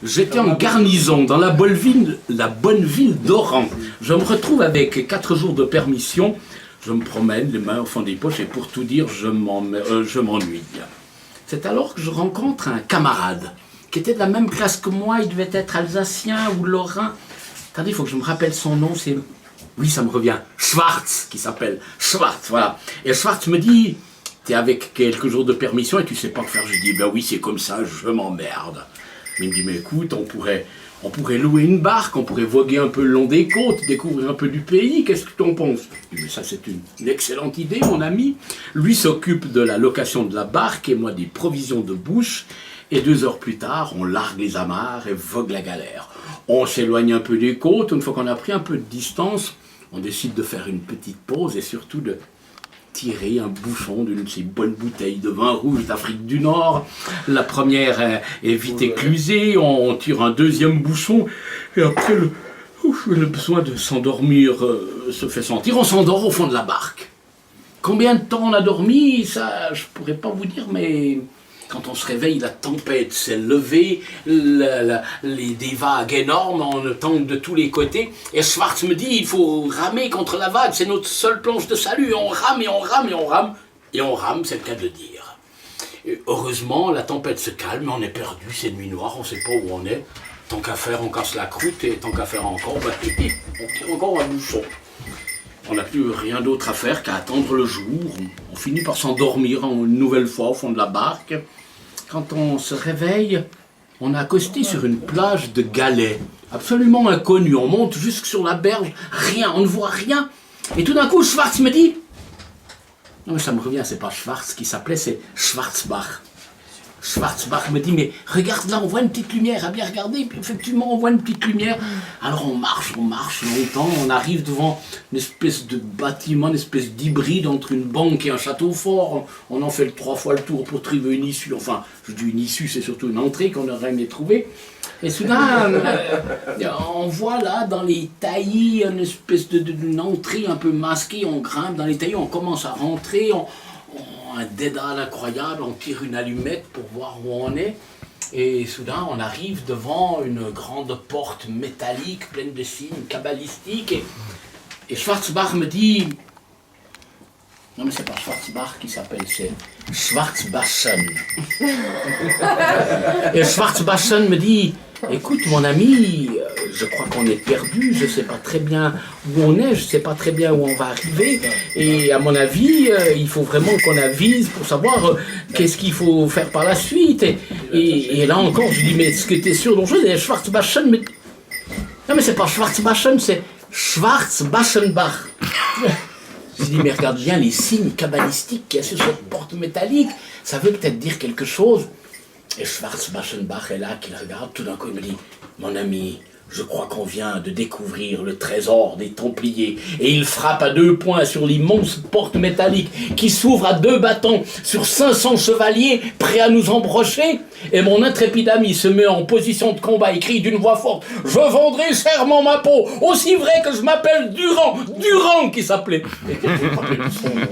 J'étais en garnison dans la bonne ville d'Oran. Je me retrouve avec 4 jours de permission. Je me promène, les mains au fond des poches, et pour tout dire, je m'ennuie. C'est alors que je rencontre un camarade qui était de la même classe que moi. Il devait être alsacien ou lorrain. Attendez, il faut que je me rappelle son nom. C'est... Oui, ça me revient. Schwarz, qui s'appelle Schwarz, voilà. Et Schwarz me dit, t'es avec quelques jours de permission et tu sais pas quoi faire. Je dis, ben oui, c'est comme ça, je m'emmerde. Il me dit, mais écoute, on pourrait louer une barque, on pourrait voguer un peu le long des côtes, découvrir un peu du pays, qu'est-ce que tu en penses? Je dis, mais ça c'est une excellente idée, mon ami. Lui s'occupe de la location de la barque et moi des provisions de bouche. Et 2 heures plus tard, on largue les amarres et vogue la galère. On s'éloigne un peu des côtes, une fois qu'on a pris un peu de distance, on décide de faire une petite pause et surtout de tirer un bouchon d'une de ces bonnes bouteilles de vin rouge d'Afrique du Nord. La première est vite éclusée, on tire un deuxième bouchon, et après le besoin de s'endormir se fait sentir. On s'endort au fond de la barque. Combien de temps on a dormi, ça je pourrais pas vous dire, mais quand on se réveille, la tempête s'est levée, des vagues énormes, on tente de tous les côtés. Et Schwarz me dit, il faut ramer contre la vague, c'est notre seule planche de salut. On rame et on rame et on rame. Et on rame, c'est le cas de le dire. Et heureusement, la tempête se calme, on est perdu, c'est nuit noire, on ne sait pas où on est. Tant qu'à faire, on casse la croûte, et tant qu'à faire encore, on tire encore un bouchon. On n'a plus rien d'autre à faire qu'à attendre le jour. On finit par s'endormir une nouvelle fois au fond de la barque. Quand on se réveille, on est accosté sur une plage de galets, absolument inconnue. On monte jusque sur la berge, rien, on ne voit rien. Et tout d'un coup, Schwarz me dit... Non mais ça me revient, c'est pas Schwarz qui s'appelait, c'est Schwarzbach. Schwarzbach me dit, mais regarde là, on voit une petite lumière, à bien regarder, puis effectivement on voit une petite lumière. Alors on marche longtemps, on arrive devant une espèce de bâtiment, une espèce d'hybride entre une banque et un château fort. On en fait 3 fois le tour pour trouver une issue, enfin, je dis une issue, c'est surtout une entrée qu'on aurait aimé trouver. Et soudain, on voit là dans les taillis une espèce d'une entrée un peu masquée, on grimpe dans les taillis, on commence à rentrer, un dédale incroyable, on tire une allumette pour voir où on est, et soudain on arrive devant une grande porte métallique pleine de signes cabalistiques, et Schwarzbach me dit, non mais c'est pas Schwarzbach qui s'appelle, c'est Schwarzbachen. Et Schwarzbachen me dit, écoute mon ami, je crois qu'on est perdu, je ne sais pas très bien où on est, je ne sais pas très bien où on va arriver, et à mon avis, il faut vraiment qu'on avise pour savoir qu'est-ce qu'il faut faire par la suite. Et là encore, je dis, mais est-ce que tu es sûr d'une chose? Et Schwarzbachen me dit, non mais c'est pas Schwarzbachen, c'est Schwarzbachenbach. Je dis, mais regarde bien les signes cabalistiques qu'il y a sur cette porte métallique, ça veut peut-être dire quelque chose. Et Schwarzbachenbach est là, qu'il regarde, tout d'un coup il me dit, mon ami, je crois qu'on vient de découvrir le trésor des Templiers. Et il frappe à 2 poings sur l'immense porte métallique qui s'ouvre à 2 battants sur 500 chevaliers prêts à nous embrocher. Et mon intrépide ami se met en position de combat et crie d'une voix forte, je vendrai chèrement ma peau, aussi vrai que je m'appelle Durand qui s'appelait. Et que je me rappelle de son nom.